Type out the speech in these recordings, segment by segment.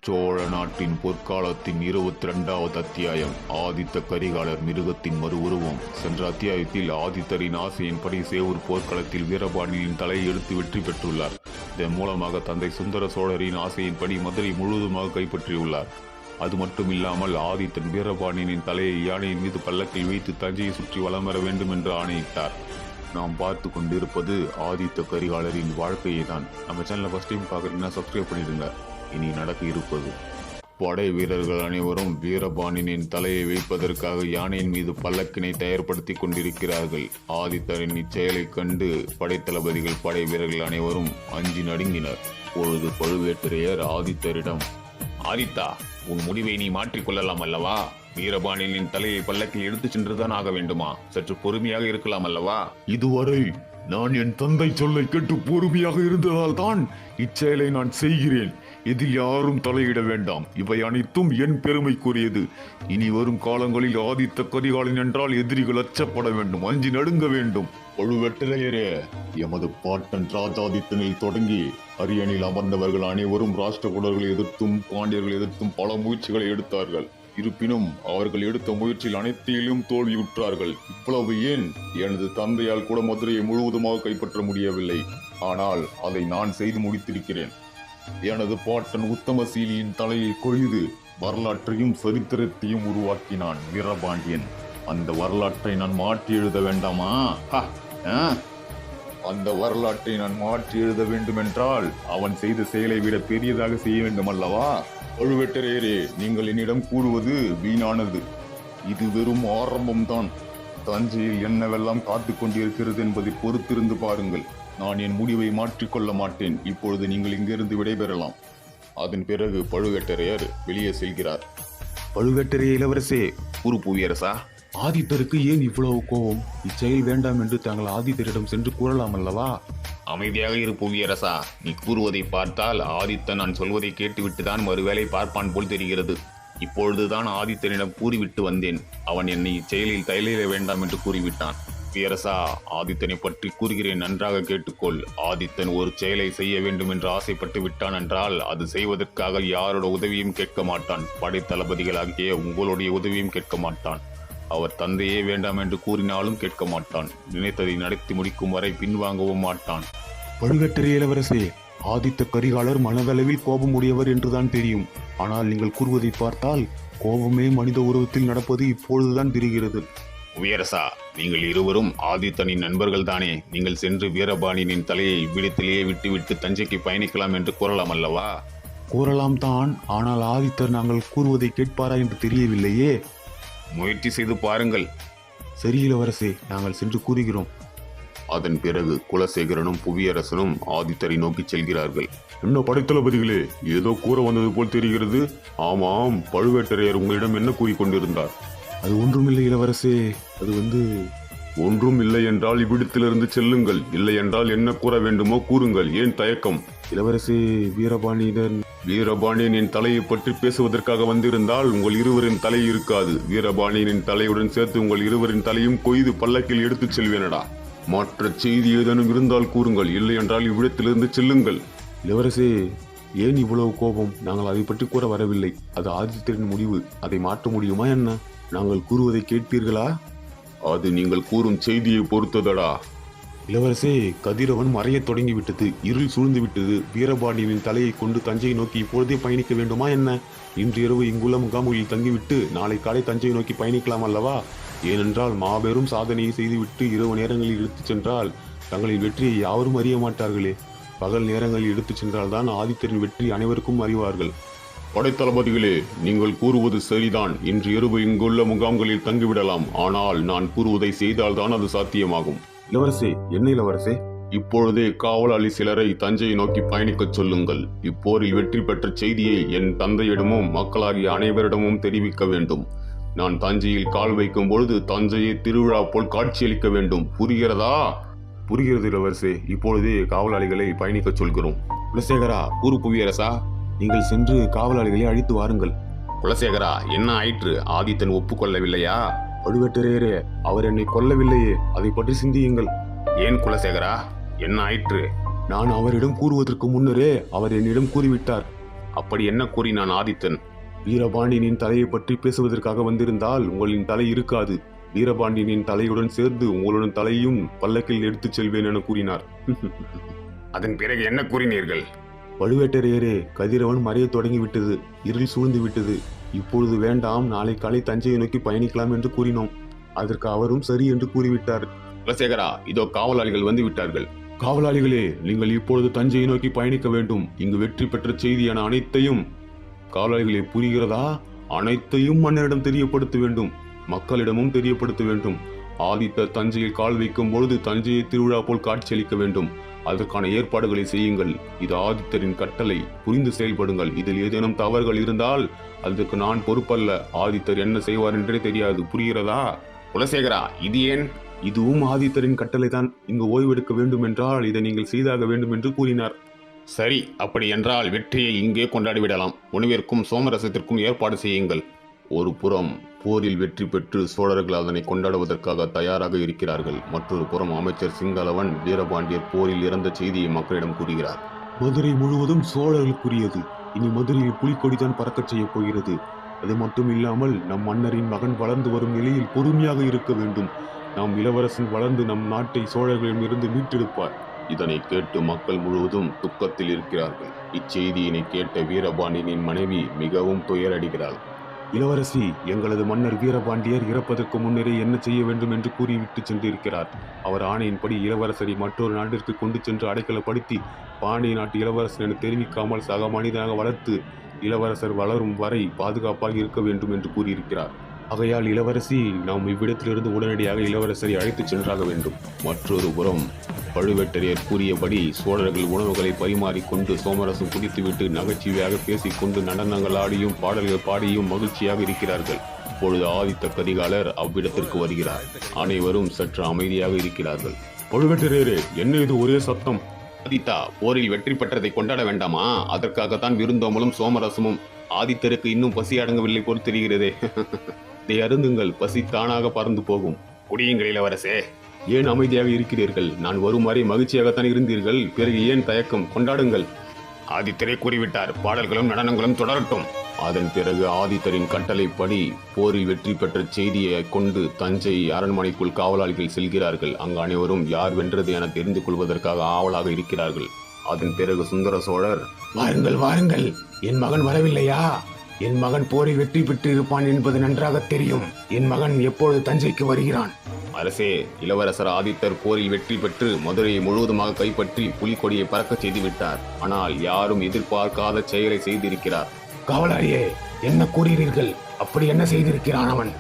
சோழ நாட்டின் பொற்காலத்தின் 22வது அத்தியாயம். ஆதித்த கரிகாலர் மிருகத்தின் மறு உருவம். சென்ற அத்தியாயத்தில் ஆதித்தரின் ஆசையின்படி சேவூர் போர்க்களத்தில் வீரபாண்டியனின் தலையை எடுத்து வெற்றி பெற்றுள்ளார். இதன் மூலமாக தந்தை சுந்தர சோழரின் ஆசையின்படி மதுரை முழுவதுமாக கைப்பற்றியுள்ளார். அது மட்டும் இல்லாமல் ஆதித்தன் வீரபாண்டியனின் தலையை யானையின் மீது பல்லக்கில் வைத்து தஞ்சையை சுற்றி வலம் வர வேண்டும் என்று ஆணையிட்டார். நாம் பார்த்து கொண்டிருப்பது ஆதித்த கரிகாலரின் வாழ்க்கையை தான். நம்ம சேனலை ஃபர்ஸ்ட் டைம் பார்க்குறீங்கன்னா சப்ஸ்கிரைப் பண்ணிடுங்க. இனி நடக்க இருப்பது, படை வீரர்கள் அனைவரும் வீரபாண்டியனின் தலையை வைப்பதற்காக யானையின் மீது பல்லக்கினை தயார்படுத்தி கொண்டிருக்கிறார்கள். ஆதித்தரின் இச்செயலை கண்டு படைத்தளபதிகள் படை வீரர்கள் அனைவரும் அஞ்சி நடுங்கினர். பொழுது பழுவேட்டரையர் ஆதித்தரிடம், ஆதித்தா, உன் முடிவை நீ மாற்றிக்கொள்ளலாம் அல்லவா? வீரபாண்டியனின் தலையை பல்லக்கில் எடுத்துச் சென்றுதான் ஆக வேண்டுமா? சற்று பொறுமையாக இருக்கலாம் அல்லவா? இதுவரை நான் என் தந்தை சொல்லை கேட்டு பொறுமையாக இருந்ததால் தான் இச்செயலை நான் செய்கிறேன். இதில் யாரும் தலையிட வேண்டாம். இவை அனைத்தும் என் பெருமைக்குரியது. இனி வரும் காலங்களில் ஆதித்த கரிகாலன் என்றால் எதிரிகள் அச்சப்பட வேண்டும், அஞ்சி நடுங்க வேண்டும். பழுவேட்டரையரே, எமது பாட்டன் ராஜாதித்தனில் தொடங்கி அரியணையில் அமர்ந்தவர்கள் அனைவரும் ராஷ்டிரகூடர்களை எதிர்த்தும் பாண்டியர்கள் எதிர்த்தும் பல முயற்சிகளை எடுத்தார்கள். இருப்பினும் அவர்கள் எடுத்த முயற்சியில் அனைத்திலும் தோல்வியுற்றார்கள். இவ்வளவு ஏன், எனது தந்தையால் கூட மதுரையை முழுவதுமாக கைப்பற்ற முடியவில்லை. ஆனால் அதை நான் செய்து முடித்திருக்கிறேன். எனது பாட்டன் உத்தமசீலியின் தலையை கொய்து வரலாற்றையும் சரித்திரத்தையும் உருவாக்கினான் வீரபாண்டியன். அந்த வரலாற்றை நான் மாற்றி எழுத வேண்டாமா? அந்த வரலாற்றை நான் மாற்றி எழுத வேண்டுமென்றால் அவன் செய்த செயலை விட பெரியதாக செய்ய வேண்டும் அல்லவா? பழுவேட்டரையரே, நீங்கள் என்னிடம் கூறுவது வீணானது. இது வெறும் ஆரம்பம்தான். தஞ்சையில் என்னவெல்லாம் காத்து கொண்டிருக்கிறது என்பதை பொறுத்திருந்து பாருங்கள். நான் என் முடிவை மாற்றிக்கொள்ள மாட்டேன். இப்பொழுது நீங்கள் இங்கிருந்து விடைபெறலாம். அதன் பிறகு பழுவேட்டரையர் வெளியே செல்கிறார். பழுவேட்டரைய இளவரசே, கூறு புவியரசா. ஆதித்தருக்கு ஏன் இவ்வளவு கோபம்? இச்செயல் வேண்டாம் என்று தாங்கள் ஆதித்தரிடம் சென்று கூறலாம் அல்லவா? அமைதியாக இரு புவியரசா. நீ கூறுவதை பார்த்தால் ஆதித்தன் நான் சொல்வதை கேட்டுவிட்டுதான் மறுவேளை பார்ப்பான் போல் தெரிகிறது. இப்பொழுதுதான் ஆதித்தனிடம் கூறிவிட்டு வந்தேன். அவன் என்னை இச்செயலில் தலையிட வேண்டாம் என்று கூறிவிட்டான். புவியரசா, ஆதித்தனை பற்றி கூறுகிறேன், நன்றாக கேட்டுக்கொள். ஆதித்தன் ஒரு செயலை செய்ய வேண்டும் என்று ஆசைப்பட்டு விட்டான் என்றால் அது செய்வதற்காக யாரோட உதவியும் கேட்க மாட்டான். படைத்தளபதிகளாகிய உங்களுடைய உதவியும் கேட்க மாட்டான். அவர் தந்தையே வேண்டாம் என்று கூறினாலும் கேட்க மாட்டான். நினைத்ததை நடத்தி முடிக்கும் வரை பின்வாங்கவும் மாட்டான். பழுவேட்டரைய இளவரசே, ஆதித்த கரிகாலர் மனதளவில் கோபம் உடையவர் என்றுதான் தெரியும். ஆனால் நீங்கள் கூறுவதை பார்த்தால் கோபமே மனித உருவத்தில் நடப்பது இப்பொழுதுதான் தெரிகிறது. உயரசா, நீங்கள் இருவரும் ஆதித்தனின் நண்பர்கள் தானே? நீங்கள் சென்று வீரபாண்டியனின் தலையை இவ்விடத்திலேயே விட்டுவிட்டு தஞ்சைக்கு பயணிக்கலாம் என்று கூறலாம் அல்லவா? கூறலாம் தான். ஆனால் ஆதித்தர் நாங்கள் கூறுவதை கேட்பாரா என்று தெரியவில்லையே. முயற்சி செய்து பாருங்கள். சரி இளவரசே, நாங்கள் சென்று கூறுகிறோம். அதன் பிறகு குலசேகரனும் புவியரசனும் ஆதித்தரை நோக்கி செல்கிறார்கள். என்ன படைத்தளபதிகளே, ஏதோ கூற வந்தது போல் தெரிகிறது. ஆமாம், பழுவேட்டரையர் உங்களிடம் என்ன கூறிக்கொண்டிருந்தார்? அது ஒன்றுமில்லை இளவரசே. அது ஒன்றும் இல்லை என்றால் இவ்விடத்திலிருந்து செல்லுங்கள். இல்லை என்றால் என்ன கூற வேண்டுமோ கூறுங்கள். ஏன் தயக்கம்? இளவரசே, வீரபாண்டியனின் தலையை பற்றி பேசுவதற்காக வந்திருந்தால் உங்கள் இருவரின் தலை இருக்காது. வீரபாண்டியனின் தலையுடன் சேர்த்து உங்கள் இருவரின் தலையும் கொய்து பல்லக்கில் எடுத்துச் செல்வேனடா. மற்ற செய்தி ஏதேனும் இருந்தால் கூறுங்கள். இல்லை என்றால் இவ்விடத்திலிருந்து செல்லுங்கள். இளவரசே, ஏன் இவ்வளவு கோபம்? நாங்கள் அதை பற்றி கூற வரவில்லை. அது ஆதித்தரின் முடிவு. அதை மாற்ற முடியுமா என்ன? நாங்கள் கூறுவதை கேட்பீர்களா? அது நீங்கள் கூறும் செய்தியை பொறுத்ததடா. இளவரசே, கதிரவன் மறையத் தொடங்கிவிட்டது. இருள் சூழ்ந்து விட்டது. வீரபாண்டியனின் தலையை கொண்டு தஞ்சையை நோக்கி இப்பொழுதே பயணிக்க வேண்டுமா என்ன? இன்று இரவு இங்குள்ள முகாம்களில் தங்கிவிட்டு நாளை காலை தஞ்சையை நோக்கி பயணிக்கலாம் அல்லவா? ஏனென்றால் மாபெரும் சாதனையை செய்துவிட்டு இரவு நேரங்களில் எடுத்துச் சென்றால் தங்களின் வெற்றியை யாவரும் அறிய மாட்டார்களே. பகல் நேரங்களில் எடுத்துச் சென்றால்தான் ஆதித்தரின் வெற்றி அனைவருக்கும் அறிவார்கள். படைத்தளபதிகளே, நீங்கள் கூறுவது சரிதான். இன்று இரவு இங்குள்ள முகாம்களில் தங்கிவிடலாம். ஆனால் நான் கூறுவதை செய்தால்தான் அது சாத்தியமாகும். இளவரசே, என்ன இளவரசே? இப்பொழுதே காவலாளி சிலரை தஞ்சையை நோக்கி பயணிக்கச் சொல்லுங்கள். இப்போரில் வெற்றி பெற்ற செய்தியை என் தந்தையிடமும் மக்களாகிய அனைவரிடமும் தெரிவிக்க வேண்டும். நான் தஞ்சையில் கால் வைக்கும் பொழுது தஞ்சையை திருவிழா போல் காட்சியளிக்க வேண்டும். புரிகிறதா? புரிகிறது இளவரசே. இப்பொழுதே காவலாளிகளை பயணிக்கச் சொல்கிறோம். குலசேகரா, கூறு புவியரசா. நீங்கள் சென்று காவலாளிகளை அழைத்து வாருங்கள். குலசேகரா, என்ன ஆயிற்று? ஆதித்தன் ஒப்புக்கொள்ளவில்லையா? பழுவேட்டரையரே, அவர் என்னை கொல்லவில்லையே. அதை பற்றி சிந்தியுங்கள். ஏன் குலசேகரா, என்ன ஆயிற்று? நான் அவரிடம் கூறுவதற்கு முன்னரே அவர் என்னிடம் கூறிவிட்டார். அப்படி என்ன கூறினான் ஆதித்தன்? வீரபாண்டியனின் தலையை பற்றி பேசுவதற்காக வந்திருந்தால் உங்களின் தலை இருக்காது. வீரபாண்டியனின் தலையுடன் சேர்ந்து உங்களுடன் தலையும் பல்லக்கில் எடுத்துச் செல்வேன் என கூறினார். அதன் பிறகு என்ன கூறினீர்கள்? பழுவேட்டரையரே, கதிரவன் மறைய தொடங்கிவிட்டது, இருள் சூழ்ந்து விட்டது. இப்பொழுது வேண்டாம், நாளை காலை தஞ்சையை நோக்கி பயணிக்கலாம் என்று கூறினோம். அதற்கு அவரும் சரி என்று கூறிவிட்டார். குலசேகரா, இதோ காவலாளிகள் வந்து விட்டார்கள். காவலாளிகளே, நீங்கள் இப்பொழுது தஞ்சையை நோக்கி பயணிக்க வேண்டும். இங்கு வெற்றி பெற்ற செய்தியான அனைத்தையும், காவலாளிகளே புரிகிறதா? அனைத்தையும் மன்னரிடம் தெரியப்படுத்த வேண்டும், மக்களிடமும் தெரியப்படுத்த வேண்டும். ஆதித்தர் தஞ்சையில் கால் வைக்கும் பொழுது தஞ்சையை திருவிழா போல் காட்சியளிக்க வேண்டும். அதற்கான ஏற்பாடுகளை செய்யுங்கள். இது ஆதித்தரின் கட்டளை, புரிந்து செயல்படுங்கள். இதில் ஏதேனும் தவறுகள் இருந்தால் அதற்கு நான் பொறுப்பல்ல. ஆதித்தர் என்ன செய்வார் என்றே தெரியாது, புரிகிறதா? குலசேகரா, இது ஏன்? இதுவும் ஆதித்தரின் கட்டளை தான். இங்கு ஓய்வெடுக்க வேண்டும் என்றால் இதை நீங்கள் செய்தாக வேண்டும் என்று கூறினார். சரி, அப்படி என்றால் வெற்றியை இங்கே கொண்டாடிவிடலாம். உணவிற்கும் சோமரசத்திற்கும் ஏற்பாடு செய்யுங்கள். ஒரு புறம் போரில் வெற்றி பெற்று சோழர்கள் அதனை கொண்டாடுவதற்காக தயாராக இருக்கிறார்கள். மற்றொரு புறம் அமைச்சர் சிங்களவன் வீரபாண்டியர் போரில் இறந்த செய்தியை மக்களிடம் கூறுகிறார். மதுரை முழுவதும் சோழர்களுக்குரியது. இனி மதுரையில் புலிக்கொடிதான் பறக்கச் செய்ய போகிறது. அது மட்டும் இல்லாமல் நம் மன்னரின் மகன் வளர்ந்து வரும் நிலையில் பொறுமையாக இருக்க வேண்டும். நாம் இளவரசன் வளர்ந்து நம் நாட்டை சோழர்களிடம் இருந்து மீட்டெடுப்பார். இதனை கேட்டு மக்கள் முழுவதும் துக்கத்தில் இருக்கிறார்கள். இச்செய்தியினை கேட்ட வீரபாண்டியனின் மனைவி மிகவும் துயரடைகிறாள். இளவரசி, எங்களது மன்னர் வீரபாண்டியர் இறப்பதற்கு முன்னரே என்ன செய்ய வேண்டும் என்று கூறிவிட்டு சென்றிருக்கிறார். அவர் ஆணையின்படி இளவரசரை மற்றொரு நாட்டிற்கு கொண்டு சென்று அடைக்கலப்படுத்தி பாண்டிய நாட்டு இளவரசன் என தெரிவிக்காமல் சக மனிதனாக வளர்த்து இளவரசர் வளரும் வரை பாதுகாப்பாக இருக்க வேண்டும் என்று கூறியிருக்கிறார். ஆகையால் இளவரசி, நாம் இவ்விடத்திலிருந்து உடனடியாக இளவரசரை அழைத்துச் சென்றாக வேண்டும். மற்றொரு புறம் பழுவேட்டரையர் கூறியபடி சோழர்கள் உணவுகளை பரிமாறிக்கொண்டு சோமரசம் குடித்துவிட்டு நகைச்சுவையாக பேசிக்கொண்டு நடனங்கள் ஆடியும் பாடல்கள் பாடியும் மகிழ்ச்சியாக இருக்கிறார்கள். அப்பொழுது ஆதித்த கரிகாலர் அவ்விடத்திற்கு வருகிறார். அனைவரும் சற்று அமைதியாக இருக்கிறார்கள். பழுவேட்டரையரே, என்ன இது ஒரே சத்தம்? ஆதித்தா, போரில் வெற்றி பெற்றதை கொண்டாட வேண்டாமா? அதற்காகத்தான் விருந்தோம்பலும் சோமரசமும். ஆதித்தருக்கு இன்னும் பசி அடங்கவில்லை போல் தெரிகிறதே. இதை அருந்துங்கள், பசி தானாக பறந்து போகும். குடியுங்கள் இளவரசே. ஏன் அமைதியாக இருக்கிறீர்கள்? நான் வரும் வரை மகிழ்ச்சியாகத்தான் இருந்தீர்கள். பிறகு ஏன் தயக்கம்? கொண்டாடுங்கள். ஆதித்தரே கூறிவிட்டார், பாடல்களும் நடனங்களும் தொடரட்டும். அதன் பிறகு ஆதித்தரின் கட்டளைப்படி போரில் வெற்றி பெற்ற செய்தியை கொண்டு தஞ்சை அரண்மனைக்குள் காவலாளிகள் செல்கிறார்கள். அங்கு அனைவரும் யார் வென்றது என தெரிந்து கொள்வதற்காக ஆவலாக இருக்கிறார்கள். அதன் பிறகு சுந்தர சோழர், வாருங்கள் வாருங்கள், என் மகன் வரவில்லையா? என் மகன் போரில் வெற்றி பெற்று இருப்பான் என்பது நன்றாக தெரியும். என் மகன் எப்பொழுது தஞ்சைக்கு வருகிறான்? அரசே, இளவரசர் ஆதித்தர் போரில் வெற்றி பெற்று மதுரையை முழுவதுமாக கைப்பற்றி புலிக்கொடியை பறக்கச் செய்து விட்டார். ஆனால் யாரும் எதிர்பார்க்காத செயலை செய்திருக்கிறார். காவலாளியே, என்ன கூறுகிறீர்கள்? அப்படி என்ன செய்திருக்கிறான் அவன்?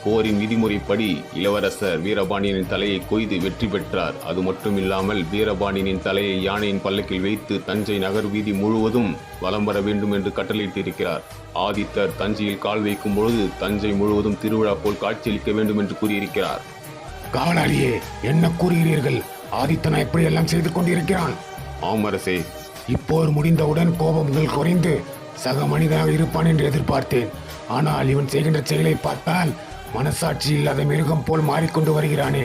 போரின் விதிமுறைப்படி இளவரசர் வீரபாண்டியனின் தலையை கொய்து வெற்றி பெற்றார். அது மட்டுமில்லாமல் வீரபாண்டியனின் தலையை யானையின் பல்லக்கில் வைத்து தஞ்சை நகர் வீதி முழுவதும் வலம் வர வேண்டும் என்று கட்டளையிட்டிருக்கிறார். ஆதித்தர் தஞ்சையில் கால் வைக்கும் பொழுது தஞ்சை முழுவதும் திருவிழா போல் காட்சியளிக்க வேண்டும் என்று கூறியிருக்கிறார். காவலாளியே, என்ன கூறுகிறீர்கள்? ஆதித்தன் எப்படியெல்லாம் செய்து கொண்டிருக்கிறான்? ஆம் அரசே. இப்போர் முடிந்தவுடன் கோபங்கள் குறைந்து சக மனிதனாக இருப்பான் என்று எதிர்பார்த்தேன். ஆனால் இவன் செய்கின்ற செயலை பார்த்தால் மனசாட்சி இல்லாத மிருகம் போல் மாறிக்கொண்டு வருகிறானே.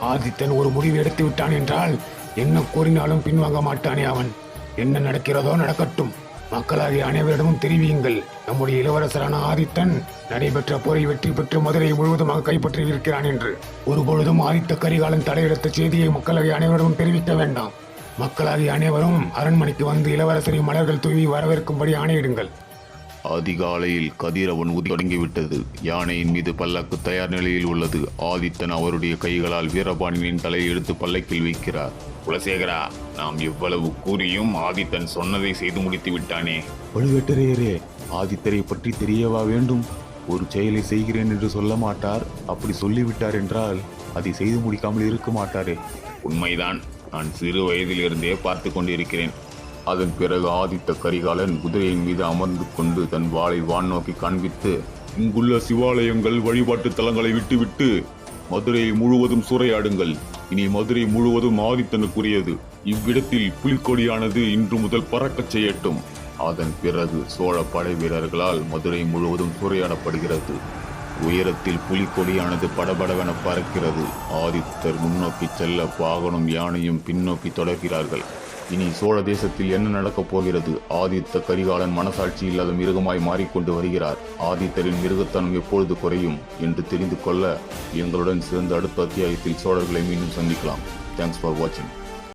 ஆதித்தன் ஒரு முடிவு எடுத்து விட்டான் என்றால் என்ன கூறினாலும் பின்வாங்க மாட்டானே அவன். என்ன நடக்கிறதோ நடக்கட்டும். மக்களாகிய அனைவரிடமும் தெரிவியுங்கள், நம்முடைய இளவரசரான ஆதித்தன் நடைபெற்ற போரில் வெற்றி பெற்று மதுரையை முழுவதுமாக கைப்பற்றி இருக்கிறான் என்று. ஒருபொழுதும் ஆதித்த கரிகாலன் தடையெடுத்த செய்தியை மக்களாகிய அனைவரிடமும் தெரிவிக்க வேண்டாம். மக்களாகிய அனைவரும் அரண்மனைக்கு வந்து இளவரசரை மலர்கள் தூவி வரவேற்கும்படி ஆணையிடுங்கள். அதிகாலையில் கதிரவன் உதி தொடங்கிவிட்டது. யானையின் மீது பல்லக்கு தயார் நிலையில் உள்ளது. ஆதித்தன் அவருடைய கைகளால் வீரபாண்டியனின் தலையை எடுத்து பல்லக்கில் வைக்கிறார். குலசேகரா, நாம் இவ்வளவு கூறியும் ஆதித்தன் சொன்னதை செய்து முடித்து விட்டானே. பழுவேட்டரையரே, ஆதித்தரை பற்றி தெரியவா வேண்டும்? ஒரு செயலை செய்கிறேன் என்று சொல்ல மாட்டார். அப்படி சொல்லிவிட்டார் என்றால் அதை செய்து முடிக்காமல் இருக்க மாட்டாரே. உண்மைதான், நான் சிறு வயதிலிருந்தே பார்த்து கொண்டிருக்கிறேன். அதன் பிறகு ஆதித்த கரிகாலன் குதிரையின் மீது அமர்ந்து கொண்டு தன் வாளை வான் நோக்கி காண்பித்து, இங்குள்ள சிவாலயங்கள் வழிபாட்டு தலங்களை விட்டுவிட்டு மதுரையை முழுவதும் சூறையாடுங்கள். இனி மதுரை முழுவதும் ஆதித்தனுக்குரியது. இவ்விடத்தில் புலிக்கொடியானது இன்று முதல் பறக்கச் செய்யட்டும். அதன் பிறகு சோழ படை வீரர்களால் மதுரை முழுவதும் சூறையாடப்படுகிறது. உயரத்தில் புலிக்கொடியானது படபடவென பறக்கிறது. ஆதித்தர் முன்னோக்கி செல்ல வாகனம் யானையும் பின்னோக்கி தொடர்கிறார்கள். இனி சோழ தேசத்தில் என்ன நடக்கப் போகிறது? ஆதித்த கரிகாலன் மனசாட்சி இல்லாத மிருகமாய் மாறிக்கொண்டு வருகிறார். ஆதித்தரின் மிருகத்தனம் எப்பொழுது குறையும் என்று தெரிந்து கொள்ள எங்களுடன் சேர்ந்து அடுத்த அத்தியாயத்தில் சோழர்களை மீண்டும் சந்திக்கலாம். தேங்க்ஸ் ஃபார் வாட்சிங்.